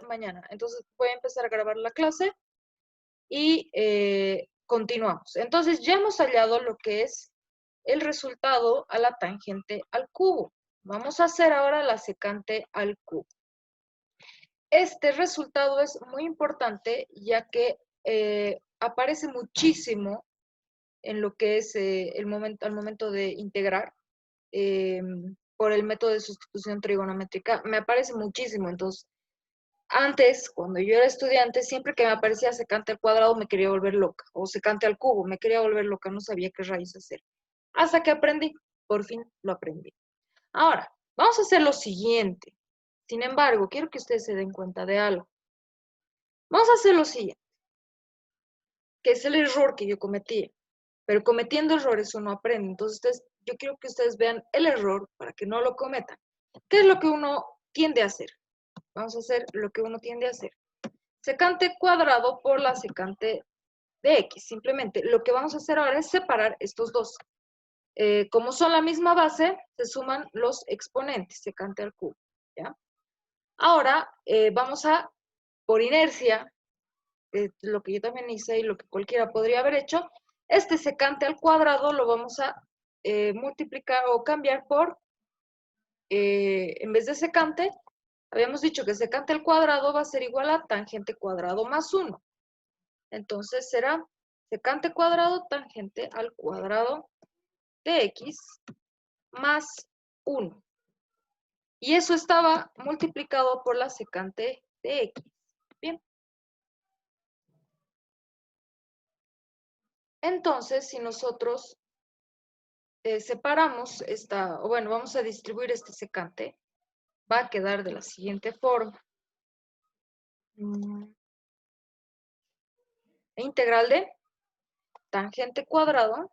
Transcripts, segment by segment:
mañana. Entonces voy a empezar a grabar la clase y continuamos. Entonces ya hemos hallado lo que es el resultado a la tangente al cubo. Vamos a hacer ahora la secante al cubo. Este resultado es muy importante ya que aparece muchísimo en lo que es al momento de integrar por el método de sustitución trigonométrica. Me aparece muchísimo. Entonces, antes, cuando yo era estudiante, siempre que me aparecía secante al cuadrado me quería volver loca, o secante al cubo, me quería volver loca, no sabía qué raíz hacer. Hasta que aprendí, por fin lo aprendí. Ahora, vamos a hacer lo siguiente. Sin embargo, quiero que ustedes se den cuenta de algo. Vamos a hacer lo siguiente, que es el error que yo cometí. Pero cometiendo errores uno aprende. Entonces, yo quiero que ustedes vean el error para que no lo cometan. ¿Qué es lo que uno tiende a hacer? Vamos a hacer lo que uno tiende a hacer. Secante cuadrado por la secante de x. Simplemente lo que vamos a hacer ahora es separar estos dos. Como son la misma base, se suman los exponentes, secante al cubo. ¿Ya? Ahora vamos a, por inercia, lo que yo también hice y lo que cualquiera podría haber hecho, este secante al cuadrado lo vamos a multiplicar o cambiar por, en vez de secante, habíamos dicho que secante al cuadrado va a ser igual a tangente cuadrado más 1. Entonces será secante cuadrado tangente al cuadrado de x más 1. Y eso estaba multiplicado por la secante de x. Bien. Entonces, si nosotros separamos esta, o bueno, vamos a distribuir este secante, va a quedar de la siguiente forma. Integral de tangente cuadrado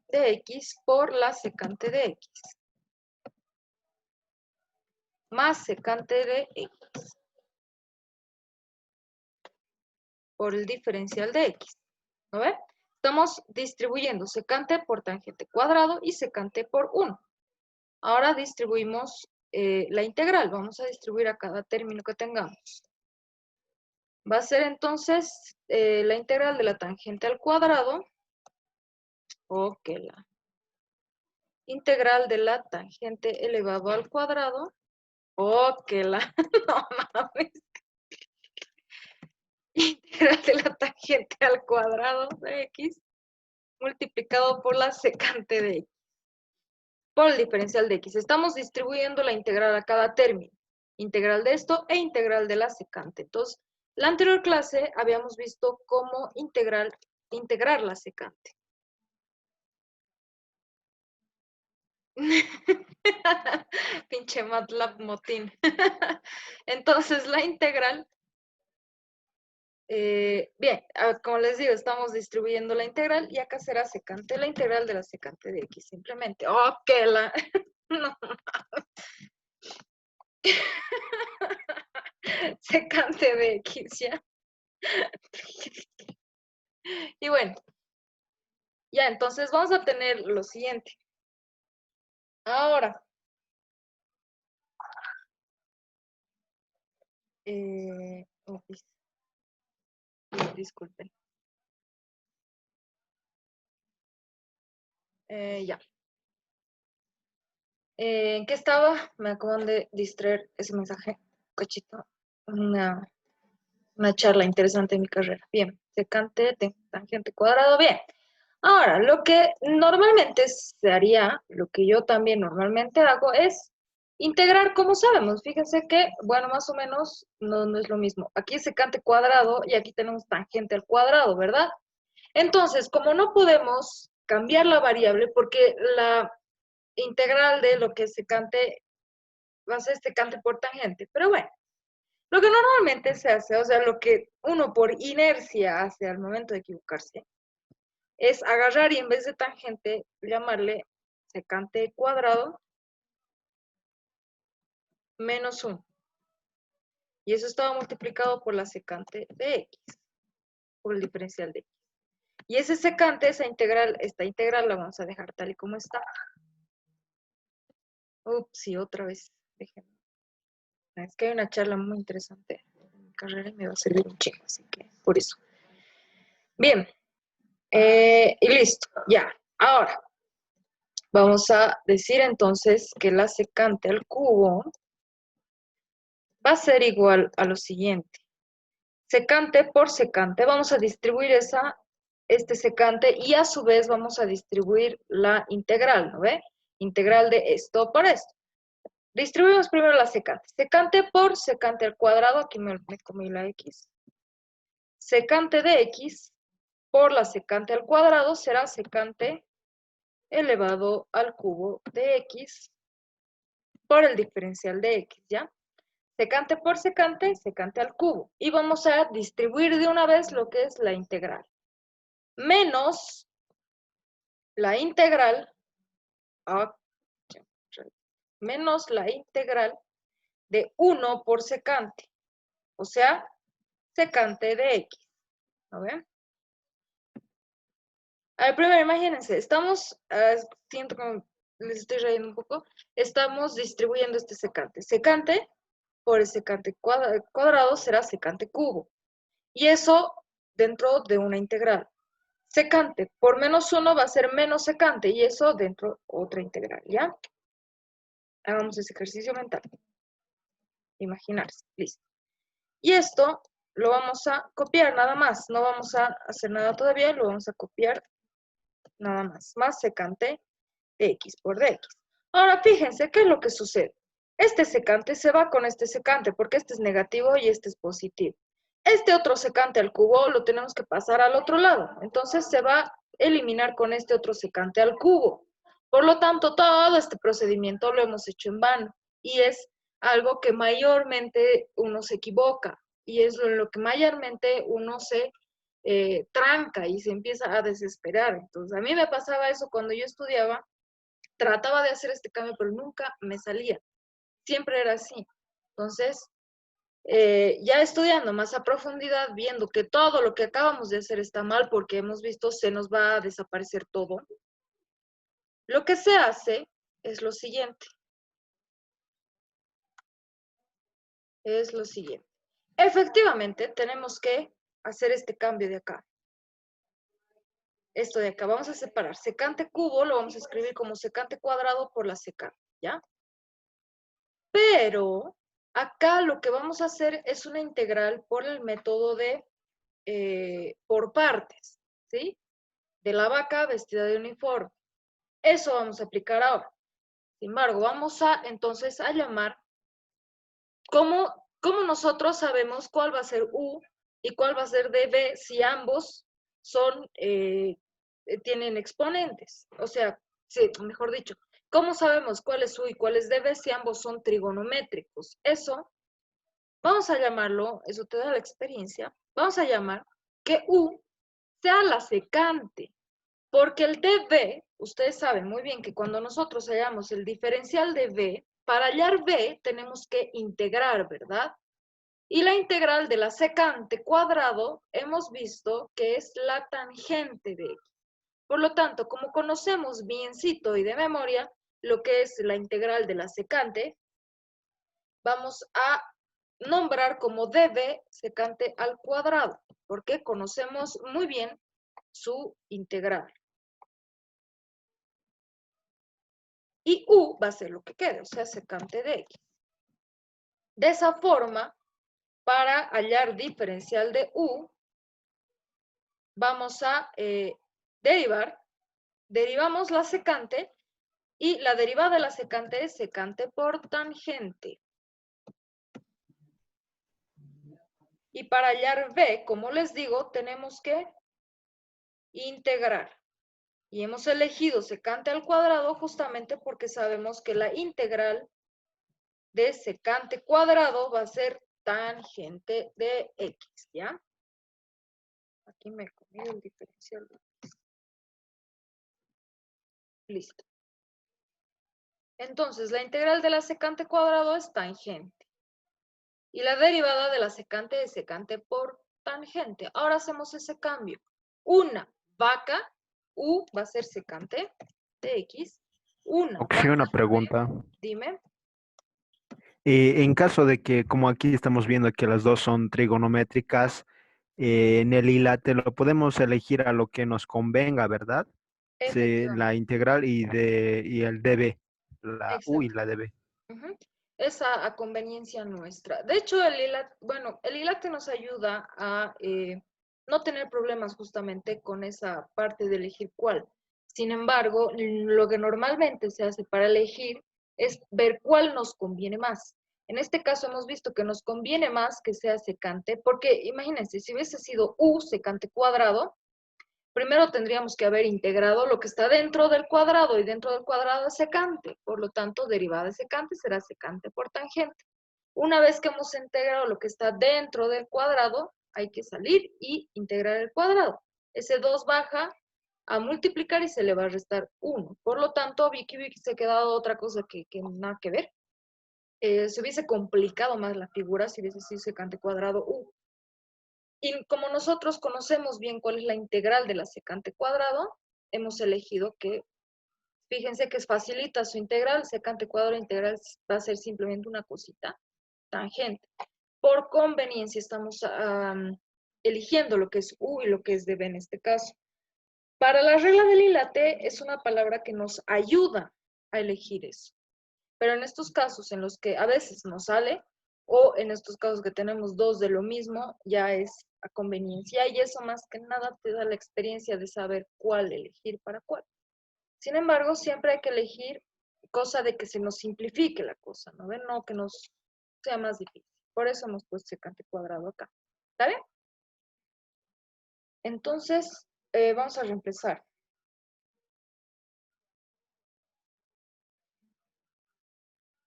de x por la secante de x más secante de x por el diferencial de x. ¿No ve? Estamos distribuyendo secante por tangente cuadrado y secante por 1. Ahora distribuimos la integral. Vamos a distribuir a cada término que tengamos. Va a ser entonces la integral de la tangente al cuadrado, o que la integral de la tangente elevado al cuadrado, o que la, no mames, integral de la tangente al cuadrado de x multiplicado por la secante de x, por el diferencial de x. Estamos distribuyendo la integral a cada término, integral de esto e integral de la secante. Entonces, la anterior clase habíamos visto cómo integrar la secante. Pinche MATLAB motín. Entonces, la integral, bien, como les digo, estamos distribuyendo la integral y acá será secante, la integral de la secante de x, simplemente. ¡Oh, que la! No. Secante de x, ¿ya? Y bueno, ya, entonces vamos a tener lo siguiente. Ahora, disculpen. Ya. ¿En qué estaba? Me acaban de distraer ese mensaje. Cochito. Una charla interesante en mi carrera. Bien. Secante de tangente cuadrado. Bien. Ahora, lo que normalmente se haría, lo que yo también normalmente hago es integrar, como sabemos. Fíjense que, bueno, más o menos no es lo mismo. Aquí es secante cuadrado y aquí tenemos tangente al cuadrado, ¿verdad? Entonces, como no podemos cambiar la variable, porque la integral de lo que es secante va a ser secante por tangente, pero bueno, lo que normalmente se hace, o sea, lo que uno por inercia hace al momento de equivocarse, es agarrar y en vez de tangente llamarle secante cuadrado menos 1. Y eso estaba multiplicado por la secante de x, por el diferencial de x. Y ese secante, esta integral la vamos a dejar tal y como está. Ups, sí, otra vez. Déjenme. Es que hay una charla muy interesante en mi carrera y me va a servir un chingo, así que por eso. Bien, y listo, ya. Ahora, vamos a decir entonces que la secante al cubo va a ser igual a lo siguiente. Secante por secante, vamos a distribuir este secante y a su vez vamos a distribuir la integral, ¿no ve? Integral de esto por esto. Distribuimos primero la secante. Secante por secante al cuadrado, aquí me comí la x. Secante de x por la secante al cuadrado será secante elevado al cubo de x por el diferencial de x, ¿ya? Secante por secante, secante al cubo. Y vamos a distribuir de una vez lo que es la integral. Menos la integral, menos la integral de 1 por secante. O sea, secante de x. ¿No ven? A ver, primero imagínense, siento que les estoy rayando un poco, estamos distribuyendo este secante. Secante por el secante cuadrado será secante cubo. Y eso dentro de una integral. Secante por menos 1 va a ser menos secante y eso dentro de otra integral, ¿ya? Hagamos ese ejercicio mental. Imaginarse, listo. Y esto lo vamos a copiar nada más, no vamos a hacer nada todavía, lo vamos a copiar nada más, más secante de x por dx. Ahora fíjense qué es lo que sucede. Este secante se va con este secante porque este es negativo y este es positivo. Este otro secante al cubo lo tenemos que pasar al otro lado. Entonces se va a eliminar con este otro secante al cubo. Por lo tanto, todo este procedimiento lo hemos hecho en vano. Y es algo que mayormente uno se equivoca. Y es en lo que mayormente uno se tranca y se empieza a desesperar. Entonces, a mí me pasaba eso cuando yo estudiaba. Trataba de hacer este cambio, pero nunca me salía. Siempre era así. Entonces, ya estudiando más a profundidad, viendo que todo lo que acabamos de hacer está mal porque hemos visto se nos va a desaparecer todo, lo que se hace es lo siguiente. Efectivamente, tenemos que hacer este cambio de acá. Esto de acá, vamos a separar secante cubo, lo vamos a escribir como secante cuadrado por la secante, ¿ya? Pero acá lo que vamos a hacer es una integral por el método de por partes, ¿sí? De la vaca vestida de uniforme. Eso vamos a aplicar ahora. Sin embargo, vamos a entonces a llamar cómo nosotros sabemos cuál va a ser U y cuál va a ser DB si ambos son, tienen exponentes. O sea, sí, mejor dicho, ¿cómo sabemos cuál es U y cuál es DB si ambos son trigonométricos? Eso, vamos a llamarlo, eso te da la experiencia, vamos a llamar que U sea la secante, porque el dB, ustedes saben muy bien que cuando nosotros hallamos el diferencial de B, para hallar B tenemos que integrar, ¿verdad? Y la integral de la secante cuadrado hemos visto que es la tangente de X. Por lo tanto, como conocemos biencito y de memoria lo que es la integral de la secante, vamos a nombrar como dB secante al cuadrado, porque conocemos muy bien su integral. Y U va a ser lo que quede, o sea, secante de X. De esa forma, para hallar diferencial de U, vamos a derivamos la secante, y la derivada de la secante es secante por tangente. Y para hallar B, como les digo, tenemos que integrar. Y hemos elegido secante al cuadrado justamente porque sabemos que la integral de secante cuadrado va a ser tangente de X, ¿ya? Aquí me comí el diferencial de X. Listo. Entonces, la integral de la secante cuadrado es tangente. Y la derivada de la secante es secante por tangente. Ahora hacemos ese cambio. Una vaca, U va a ser secante de X. Una Ok, una vaca, pregunta. dime. En caso de que, como aquí estamos viendo que las dos son trigonométricas, en el ILATE lo podemos elegir a lo que nos convenga, ¿verdad? La Efectivamente, integral y el DB, la U y exacto. la DB. Ujú. Es a conveniencia nuestra. De hecho, el ILAT, bueno, el ILATE nos ayuda a no tener problemas justamente con esa parte de elegir cuál. Sin embargo, lo que normalmente se hace para elegir es ver cuál nos conviene más. En este caso hemos visto que nos conviene más que sea secante, porque imagínense, si hubiese sido U secante cuadrado, primero tendríamos que haber integrado lo que está dentro del cuadrado y dentro del cuadrado es secante. Por lo tanto, derivada de secante será secante por tangente. Una vez que hemos integrado lo que está dentro del cuadrado, hay que salir y integrar el cuadrado. Ese 2 baja a multiplicar y se le va a restar 1. Por lo tanto, Vicky se ha quedado otra cosa que nada que ver. Se hubiese complicado más la figura si hubiese sido secante cuadrado U. Y como nosotros conocemos bien cuál es la integral de la secante cuadrado, hemos elegido que, fíjense que es facilita su integral, secante cuadrado integral va a ser simplemente una cosita, tangente. Por conveniencia estamos eligiendo lo que es U y lo que es dB en este caso. Para la regla del ILATE es una palabra que nos ayuda a elegir eso. Pero en estos casos en los que a veces no sale, o en estos casos que tenemos dos de lo mismo, ya es a conveniencia y eso más que nada te da la experiencia de saber cuál elegir para cuál. Sin embargo, siempre hay que elegir cosa de que se nos simplifique la cosa, ¿no ven? No que nos sea más difícil. Por eso hemos puesto secante cuadrado acá. ¿Está bien? Entonces, vamos a reemplazar.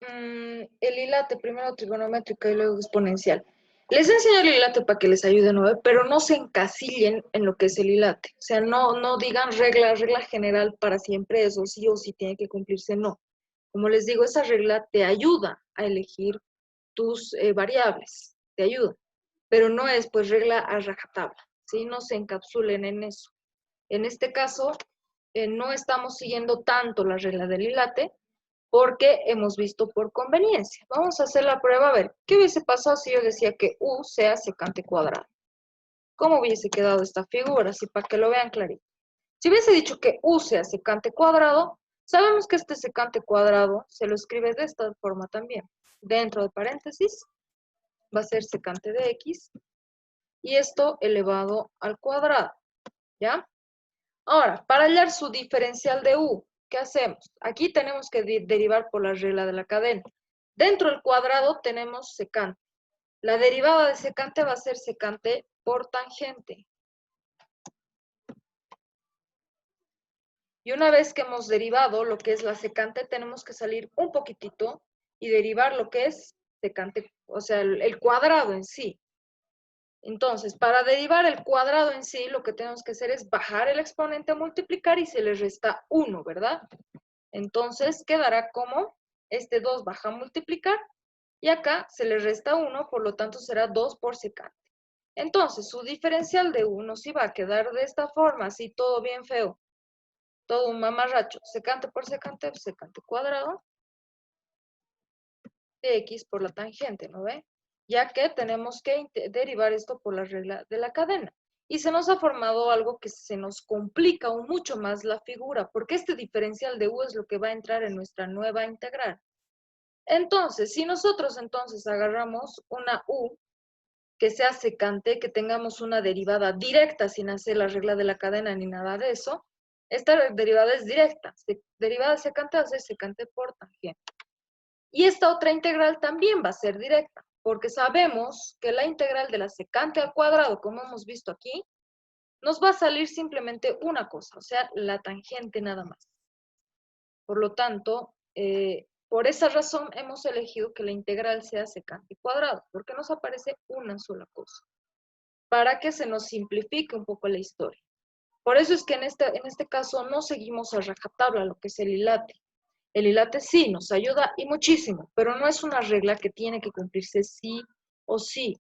El hilate, primero trigonométrico y luego exponencial. Les enseño el hilate para que les ayude, ¿no? Pero no se encasillen en lo que es el hilate. O sea, no digan regla general para siempre, eso sí o sí tiene que cumplirse, no. Como les digo, esa regla te ayuda a elegir tus variables, te ayuda, pero no es pues regla a rajatabla, ¿sí? No se encapsulen en eso. En este caso, no estamos siguiendo tanto la regla del hilate, porque hemos visto por conveniencia. Vamos a hacer la prueba a ver, ¿qué hubiese pasado si yo decía que U sea secante cuadrado? ¿Cómo hubiese quedado esta figura? Así para que lo vean clarito. Si hubiese dicho que U sea secante cuadrado, sabemos que este secante cuadrado se lo escribe de esta forma también. Dentro de paréntesis va a ser secante de X y esto elevado al cuadrado, ¿ya? Ahora, para hallar su diferencial de U, ¿qué hacemos? Aquí tenemos que derivar por la regla de la cadena. Dentro del cuadrado tenemos secante. La derivada de secante va a ser secante por tangente. Y una vez que hemos derivado lo que es la secante, tenemos que salir un poquitito y derivar lo que es secante, o sea, el cuadrado en sí. Entonces, para derivar el cuadrado en sí, lo que tenemos que hacer es bajar el exponente a multiplicar y se le resta 1, ¿verdad? Entonces, quedará como este 2 baja a multiplicar y acá se le resta 1, por lo tanto será 2 por secante. Entonces, su diferencial de 1 sí va a quedar de esta forma, así todo bien feo, todo un mamarracho. Secante por secante, secante cuadrado, de x por la tangente, ¿no ve? Ya que tenemos que derivar esto por la regla de la cadena. Y se nos ha formado algo que se nos complica aún mucho más la figura, porque este diferencial de u es lo que va a entrar en nuestra nueva integral. Entonces, si nosotros entonces agarramos una u que sea secante, que tengamos una derivada directa sin hacer la regla de la cadena ni nada de eso, esta derivada es directa. Derivada de secante va a ser secante por tangente. Y esta otra integral también va a ser directa, porque sabemos que la integral de la secante al cuadrado, como hemos visto aquí, nos va a salir simplemente una cosa, o sea, la tangente nada más. Por lo tanto, por esa razón hemos elegido que la integral sea secante cuadrado, porque nos aparece una sola cosa, para que se nos simplifique un poco la historia. Por eso es que en este caso no seguimos a rajatabla lo que es el hilate. El hilate sí nos ayuda y muchísimo, pero no es una regla que tiene que cumplirse sí o sí.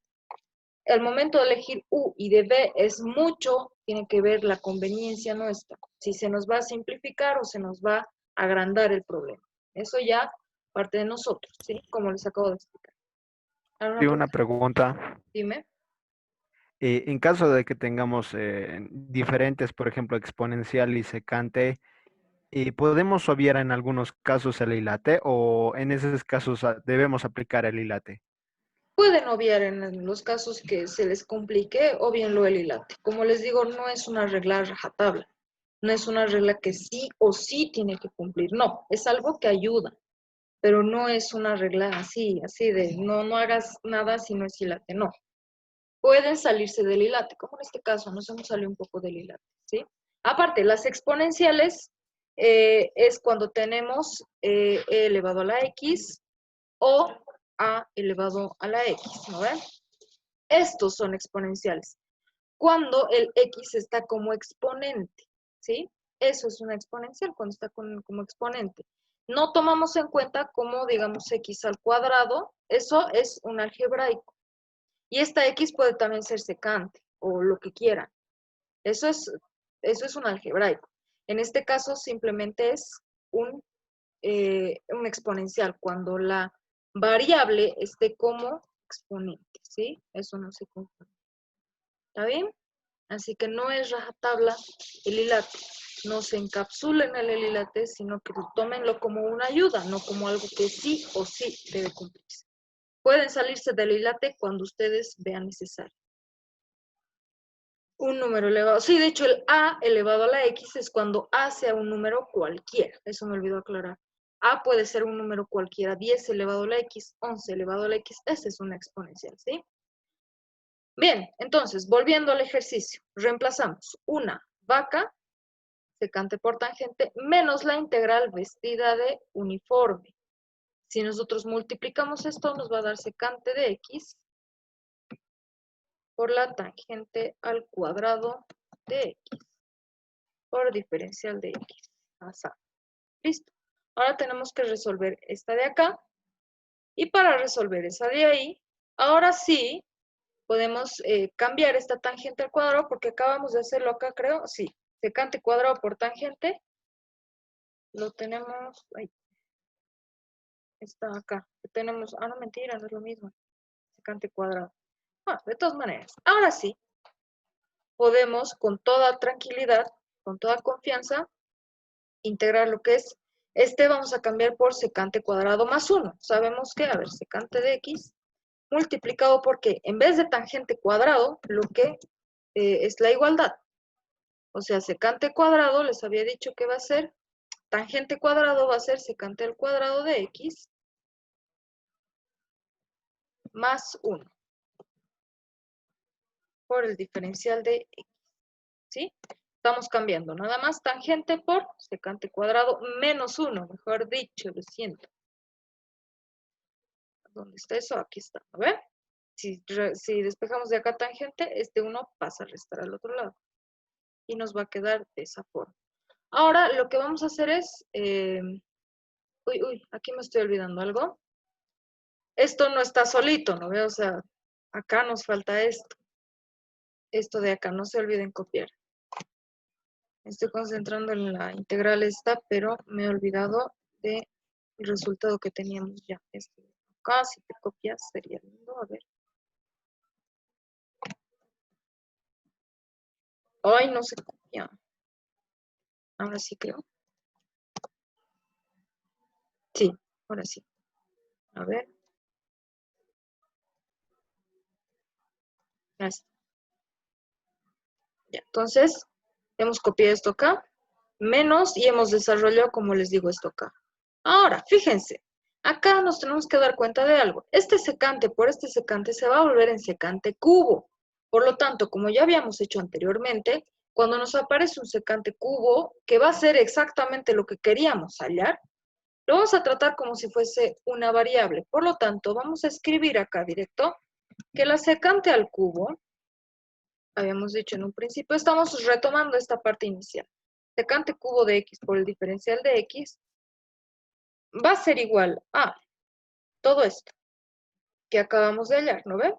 El momento de elegir U y de B es mucho, tiene que ver la conveniencia nuestra. Si se nos va a simplificar o se nos va a agrandar el problema. Eso ya parte de nosotros, ¿sí? Como les acabo de explicar. ¿Alguna Sí, una pregunta? pregunta. Dime. En caso de que tengamos diferentes, por ejemplo, exponencial y secante, ¿podemos obviar en algunos casos el hilate o en esos casos debemos aplicar el hilate? Pueden obviar en los casos que se les complique, obvienlo el hilate. Como les digo, no es una regla a rajatabla. No es una regla que sí o sí tiene que cumplir. No, es algo que ayuda, pero no es una regla así de no hagas nada si no es hilate. No. Pueden salirse del hilate, como en este caso, nos hemos salido un poco del hilate, ¿sí? Aparte, las exponenciales es cuando tenemos e elevado a la x o a elevado a la x, ¿no ven? Estos son exponenciales. Cuando el x está como exponente, ¿sí? Eso es una exponencial, cuando está como exponente. No tomamos en cuenta como, digamos, x al cuadrado, eso es un algebraico. Y esta x puede también ser secante o lo que quieran. Eso es un algebraico. En este caso simplemente es un exponencial, cuando la variable esté como exponente, ¿sí? Eso no se confunde. ¿Está bien? Así que no es rajatabla el hilate. No se encapsulen en el hilate, sino que tómenlo como una ayuda, no como algo que sí o sí debe cumplirse. Pueden salirse del hilate cuando ustedes vean necesario. Un número elevado. Sí, de hecho, el a elevado a la x es cuando a sea un número cualquiera. Eso me olvidó aclarar. A puede ser un número cualquiera. 10 elevado a la x, 11 elevado a la x. Esa es una exponencial, ¿sí? Bien, entonces, volviendo al ejercicio. Reemplazamos una vaca, secante por tangente, menos la integral vestida de uniforme. Si nosotros multiplicamos esto, nos va a dar secante de x por la tangente al cuadrado de x. Por diferencial de x. Así. Listo. Ahora tenemos que resolver esta de acá. Y para resolver esa de ahí, ahora sí podemos cambiar esta tangente al cuadrado porque acabamos de hacerlo acá, creo. Sí, secante cuadrado por tangente. Lo tenemos, ahí está acá. Tenemos, no mentira, no es lo mismo. Secante cuadrado. De todas maneras, ahora sí podemos con toda tranquilidad, con toda confianza, integrar lo que es, vamos a cambiar por secante cuadrado más 1. Sabemos que, a ver, secante de x multiplicado por qué, en vez de tangente cuadrado, lo que es la igualdad. O sea, secante cuadrado, les había dicho que va a ser, tangente cuadrado va a ser secante al cuadrado de x más 1 por el diferencial de x, ¿sí? Estamos cambiando nada más tangente por secante cuadrado menos 1, mejor dicho, lo siento. ¿Dónde está eso? Aquí está, ¿a ver? Si despejamos de acá tangente, este 1 pasa a restar al otro lado. Y nos va a quedar de esa forma. Ahora lo que vamos a hacer es, aquí me estoy olvidando algo. Esto no está solito, ¿no veo? O sea, acá nos falta esto. Esto de acá, no se olviden copiar. Me estoy concentrando en la integral esta, pero me he olvidado del resultado que teníamos ya. Acá, si te copias, sería lindo. A ver. Ay, no se copia. Ahora sí creo. Sí, ahora sí. A ver. Gracias. Ya, entonces, hemos copiado esto acá, menos, y hemos desarrollado, como les digo, esto acá. Ahora, fíjense, acá nos tenemos que dar cuenta de algo. Este secante por este secante se va a volver en secante cubo. Por lo tanto, como ya habíamos hecho anteriormente, cuando nos aparece un secante cubo, que va a ser exactamente lo que queríamos hallar, lo vamos a tratar como si fuese una variable. Por lo tanto, vamos a escribir acá directo que la secante al cubo, habíamos dicho en un principio, estamos retomando esta parte inicial. Secante cubo de x por el diferencial de x va a ser igual a todo esto que acabamos de hallar, ¿no ven?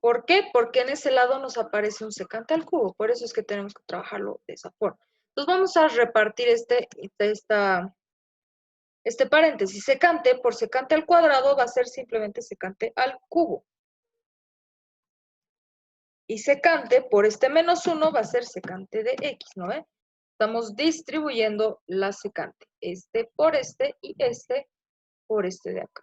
¿Por qué? Porque en ese lado nos aparece un secante al cubo, por eso es que tenemos que trabajarlo de esa forma. Entonces vamos a repartir este paréntesis. Secante por secante al cuadrado va a ser simplemente secante al cubo. Y secante por este menos 1 va a ser secante de x, ¿no ve? Estamos distribuyendo la secante. Este por este y este por este de acá.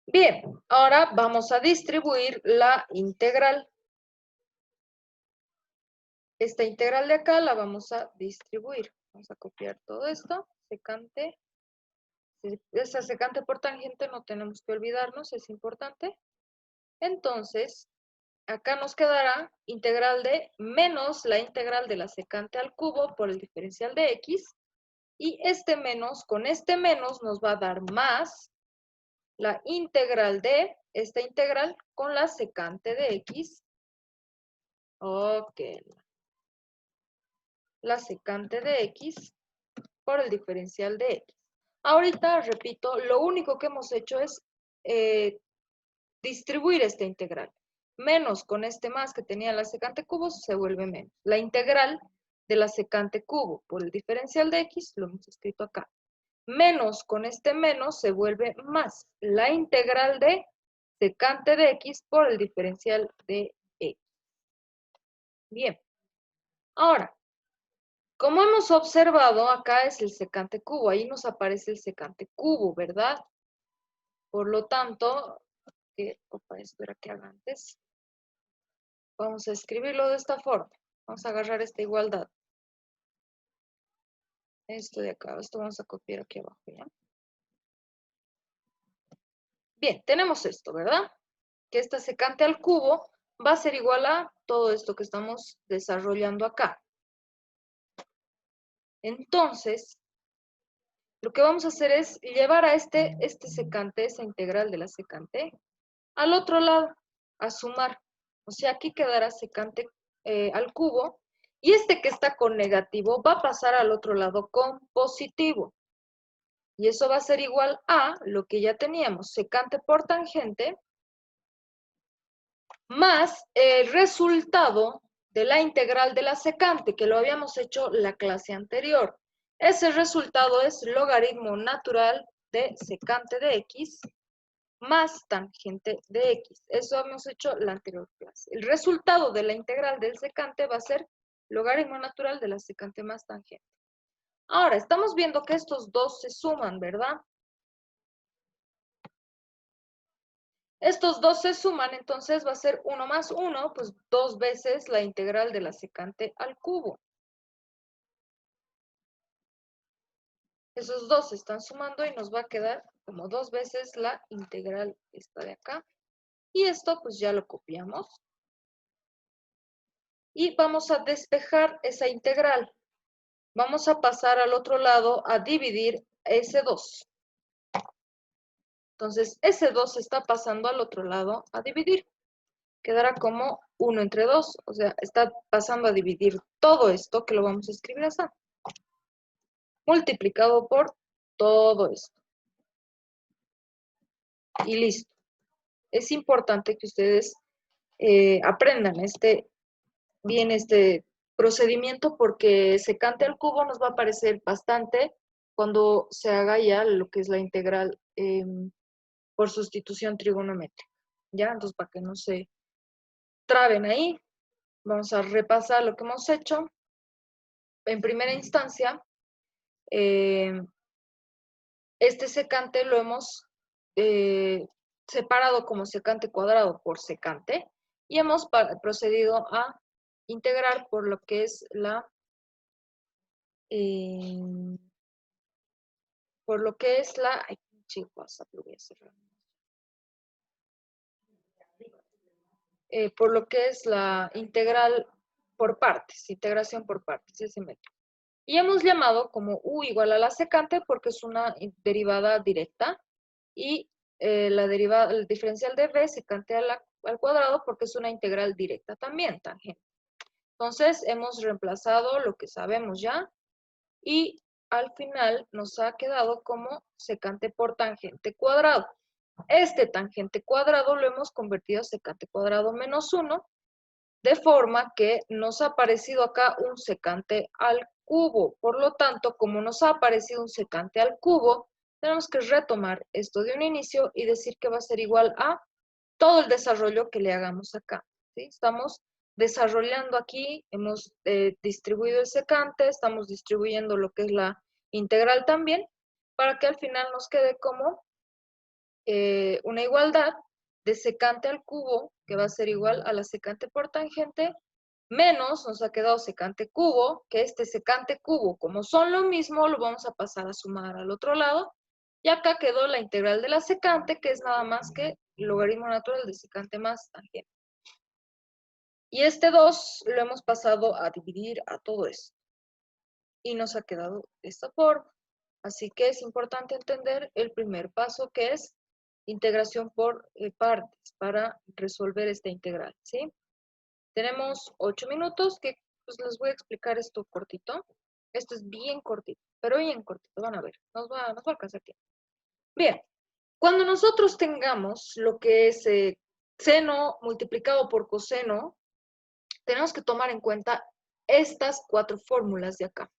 Bien, ahora vamos a distribuir la integral. Esta integral de acá la vamos a distribuir. Vamos a copiar todo esto. Secante. Esa secante por tangente no tenemos que olvidarnos, es importante. Entonces, acá nos quedará integral de menos la integral de la secante al cubo por el diferencial de x. Y este menos, con este menos nos va a dar más la integral de esta integral con la secante de x. Ok. La secante de x por el diferencial de x. Ahorita, repito, lo único que hemos hecho es distribuir esta integral. Menos con este más que tenía la secante cubo se vuelve menos. La integral de la secante cubo por el diferencial de x, lo hemos escrito acá. Menos con este menos se vuelve más. La integral de secante de x por el diferencial de x. Bien. Ahora, como hemos observado, acá es el secante cubo. Ahí nos aparece el secante cubo, ¿verdad? Por lo tanto, espera que haga antes. Vamos a escribirlo de esta forma. Vamos a agarrar esta igualdad. Esto de acá, esto vamos a copiar aquí abajo, ¿ya? Bien, tenemos esto, ¿verdad? Que esta secante al cubo va a ser igual a todo esto que estamos desarrollando acá. Entonces, lo que vamos a hacer es llevar a este secante, esa integral de la secante, al otro lado, a sumar. O sea, aquí quedará secante al cubo. Y este que está con negativo va a pasar al otro lado con positivo. Y eso va a ser igual a lo que ya teníamos, secante por tangente, más el resultado de la integral de la secante, que lo habíamos hecho la clase anterior. Ese resultado es logaritmo natural de secante de x más tangente de x. Eso hemos hecho la anterior clase. El resultado de la integral del secante va a ser logaritmo natural de la secante más tangente. Ahora, estamos viendo que estos dos se suman, ¿verdad? Estos dos se suman, entonces va a ser 1 más 1, pues 2 veces la integral de la secante al cubo. Esos dos se están sumando y nos va a quedar como 2 veces la integral esta de acá. Y esto pues ya lo copiamos. Y vamos a despejar esa integral. Vamos a pasar al otro lado a dividir ese 2. Entonces, ese 2 se está pasando al otro lado a dividir. Quedará como 1 entre 2. O sea, está pasando a dividir todo esto, que lo vamos a escribir así. Multiplicado por todo esto. Y listo. Es importante que ustedes aprendan bien este procedimiento porque secante al cubo nos va a aparecer bastante cuando se haga ya lo que es la integral por sustitución trigonométrica. ¿Ya? Entonces, para que no se traben ahí, vamos a repasar lo que hemos hecho. En primera instancia, este secante lo hemos separado como secante cuadrado por secante y hemos procedido a integrar por lo que es ay, WhatsApp, lo voy a cerrar. Por lo que es la integral por partes, integración por partes, ese método. Y hemos llamado como u igual a la secante porque es una derivada directa y el diferencial de b secante al cuadrado porque es una integral directa también, tangente. Entonces hemos reemplazado lo que sabemos ya y al final nos ha quedado como secante por tangente cuadrado. Este tangente cuadrado lo hemos convertido a secante cuadrado menos 1 de forma que nos ha aparecido acá un secante al cubo. Por lo tanto, como nos ha aparecido un secante al cubo, tenemos que retomar esto de un inicio y decir que va a ser igual a todo el desarrollo que le hagamos acá, ¿sí? Estamos desarrollando aquí, hemos distribuido el secante, estamos distribuyendo lo que es la integral también, para que al final nos quede como una igualdad de secante al cubo, que va a ser igual a la secante por tangente, menos nos ha quedado secante cubo, que este secante cubo, como son lo mismo, lo vamos a pasar a sumar al otro lado, y acá quedó la integral de la secante, que es nada más que logaritmo natural de secante más tangente. Y este 2 lo hemos pasado a dividir a todo esto. Y nos ha quedado de esta forma. Así que es importante entender el primer paso, que es integración por partes para resolver esta integral, ¿sí? Tenemos 8 minutos que pues, les voy a explicar esto cortito. Esto es bien cortito, pero bien cortito, van a ver, nos va a alcanzar tiempo. Bien, cuando nosotros tengamos lo que es seno multiplicado por coseno, tenemos que tomar en cuenta estas 4 fórmulas de acá,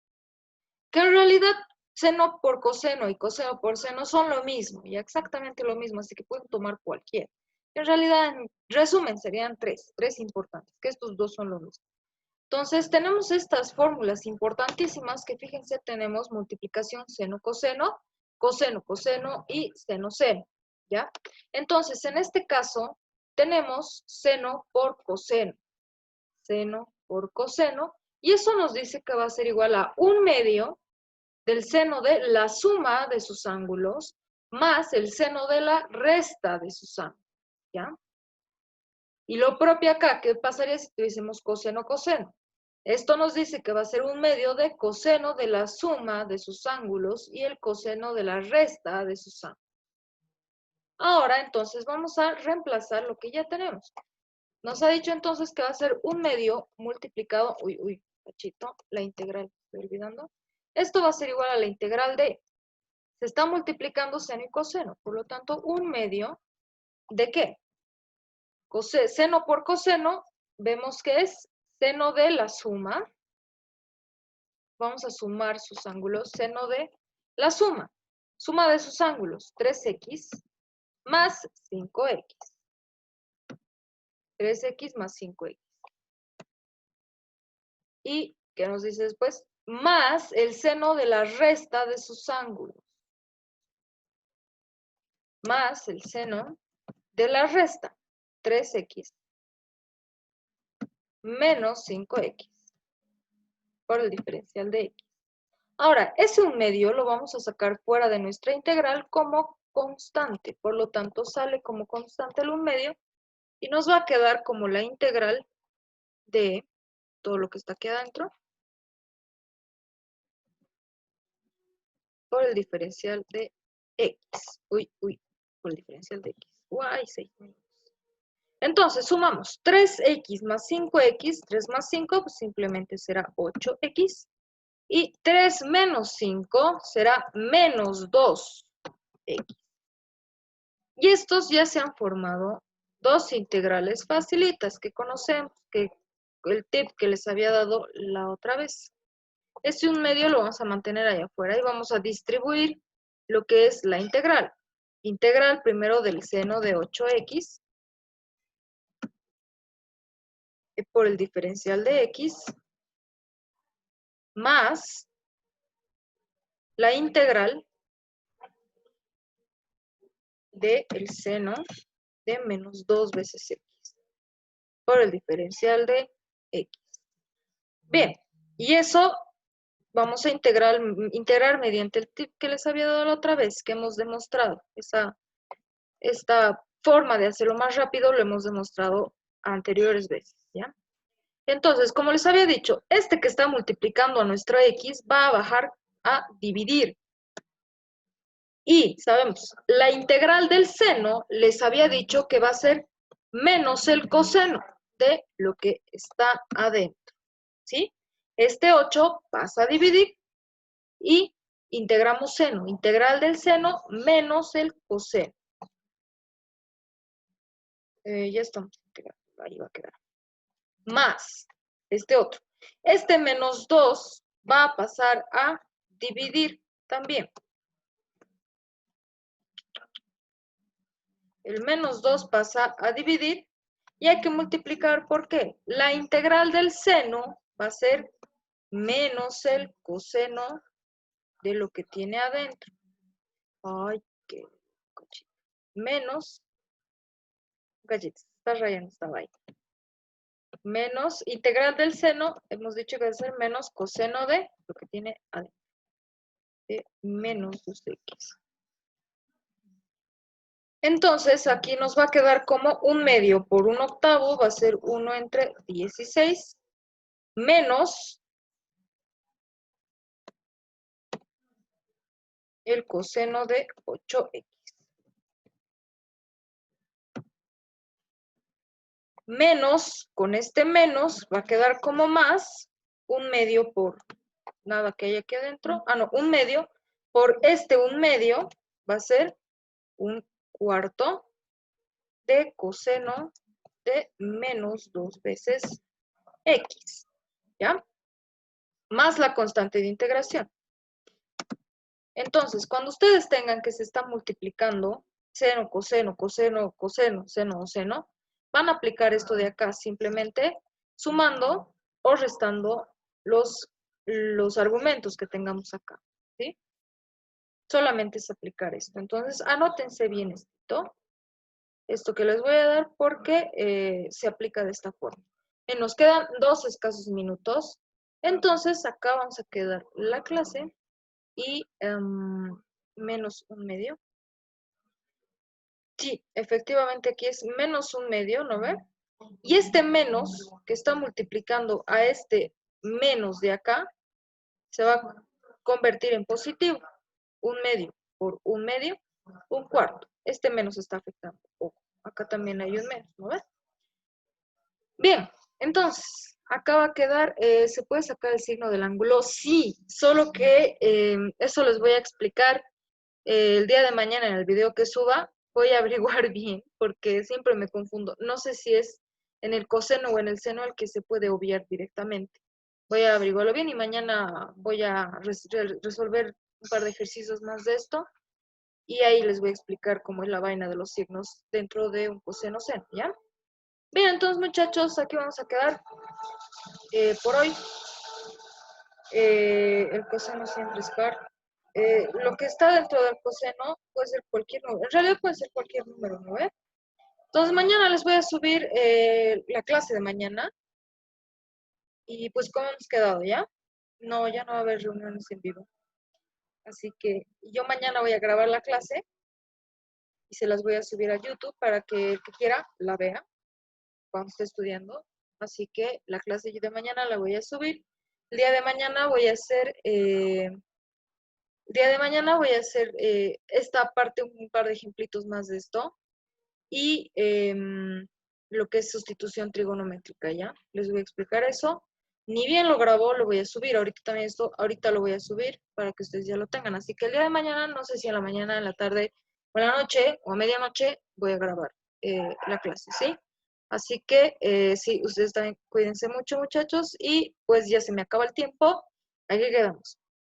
que en realidad seno por coseno y coseno por seno son lo mismo, y exactamente lo mismo, así que pueden tomar cualquiera. En realidad, en resumen, serían tres importantes, que estos dos son lo mismo. Entonces, tenemos estas fórmulas importantísimas que, fíjense, tenemos multiplicación seno-coseno, coseno-coseno y seno-seno, ¿ya? Entonces, en este caso, tenemos seno por coseno, y eso nos dice que va a ser igual a 1/2 del seno de la suma de sus ángulos más el seno de la resta de sus ángulos, ¿ya? Y lo propio acá, ¿qué pasaría si tuviésemos coseno-coseno? Esto nos dice que va a ser 1/2 de coseno de la suma de sus ángulos y el coseno de la resta de sus ángulos. Ahora, entonces, vamos a reemplazar lo que ya tenemos. Nos ha dicho entonces que va a ser 1/2 multiplicado, cachito, la integral, estoy olvidando. Esto va a ser igual a la integral de, se está multiplicando seno y coseno, por lo tanto, 1/2 ¿de qué? Seno por coseno, vemos que es seno de la suma. Vamos a sumar sus ángulos, seno de la suma. Suma de sus ángulos, 3x más 5x. 3x más 5x. ¿Y qué nos dice después? Más el seno de la resta de sus ángulos. Más el seno de la resta, 3x menos 5x por el diferencial de x. Ahora, ese 1/2 lo vamos a sacar fuera de nuestra integral como constante. Por lo tanto, sale como constante el 1/2 y nos va a quedar como la integral de todo lo que está aquí adentro por el diferencial de x. Por el diferencial de x. 6 minutos. Entonces, sumamos 3x más 5x, 3 más 5, pues simplemente será 8x. Y 3 menos 5 será menos 2x. Y estos ya se han formado dos integrales facilitas que conocemos, que el tip que les había dado la otra vez. Este 1/2 lo vamos a mantener allá afuera y vamos a distribuir lo que es la integral. Integral primero del seno de 8x por el diferencial de x más la integral del seno de menos 2 veces x por el diferencial de x. Bien, y eso vamos a integrar mediante el tip que les había dado la otra vez, que hemos demostrado. Esta forma de hacerlo más rápido lo hemos demostrado anteriores veces, ¿ya? Entonces, como les había dicho, este que está multiplicando a nuestra x va a bajar a dividir. Y sabemos, la integral del seno les había dicho que va a ser menos el coseno de lo que está adentro, ¿sí? Este 8 pasa a dividir y integramos seno. Integral del seno menos el coseno. Ya estamos integrando, ahí va a quedar. más este otro. Este menos 2 va a pasar a dividir también. El menos 2 pasa a dividir y hay que multiplicar. ¿Por qué? La integral del seno va a ser menos el coseno de lo que tiene adentro. Ay, qué cochino. Menos, galletas, esta raya no estaba ahí. Menos integral del seno, hemos dicho que va a ser menos coseno de lo que tiene adentro. De menos 2x. Entonces, aquí nos va a quedar como 1/2 por 1/8, va a ser 1 entre 16, menos el coseno de 8x. Menos, con este menos, va a quedar como más 1/2 por nada que hay aquí adentro. Ah, no, 1/2 por este 1/2 va a ser 1/4 de coseno de menos 2 veces x, ¿ya? Más la constante de integración. Entonces, cuando ustedes tengan que se está multiplicando seno, coseno, coseno, coseno, seno o seno, van a aplicar esto de acá simplemente sumando o restando los argumentos que tengamos acá, ¿sí? Solamente es aplicar esto. Entonces, anótense bien esto que les voy a dar porque se aplica de esta forma. Nos quedan 2 escasos minutos. Entonces, acá vamos a quedar la clase y menos 1/2. Sí, efectivamente aquí es menos 1/2, ¿no ve? Y este menos que está multiplicando a este menos de acá, se va a convertir en positivo. 1/2 por 1/2, 1/4. Este menos está afectando. Ojo, acá también hay un menos, ¿no ve? Bien, entonces, acá va a quedar, ¿se puede sacar el signo del ángulo? Sí, solo que eso les voy a explicar el día de mañana en el video que suba. Voy a averiguar bien, porque siempre me confundo. No sé si es en el coseno o en el seno el que se puede obviar directamente. Voy a averiguarlo bien y mañana voy a resolver un par de ejercicios más de esto. Y ahí les voy a explicar cómo es la vaina de los signos dentro de un coseno-seno, ¿ya? Bien, entonces muchachos, aquí vamos a quedar por hoy. El coseno siempre es par. Lo que está dentro del coseno puede ser cualquier número. En realidad puede ser cualquier número, ¿no ve? Entonces mañana les voy a subir la clase de mañana. Y pues, ¿cómo hemos quedado ya? No, ya no va a haber reuniones en vivo. Así que yo mañana voy a grabar la clase y se las voy a subir a YouTube para que el que quiera la vea cuando esté estudiando. Así que la clase de mañana la voy a subir. El día de mañana voy a hacer esta parte, un par de ejemplitos más de esto. Y lo que es sustitución trigonométrica, ¿ya? Les voy a explicar eso. Ni bien lo grabo, lo voy a subir. Ahorita lo voy a subir para que ustedes ya lo tengan. Así que el día de mañana, no sé si en la mañana, en la tarde, o en la noche, o a medianoche, voy a grabar la clase, ¿sí? Así que, sí, ustedes también cuídense mucho, muchachos. Y pues ya se me acaba el tiempo. Aquí quedamos.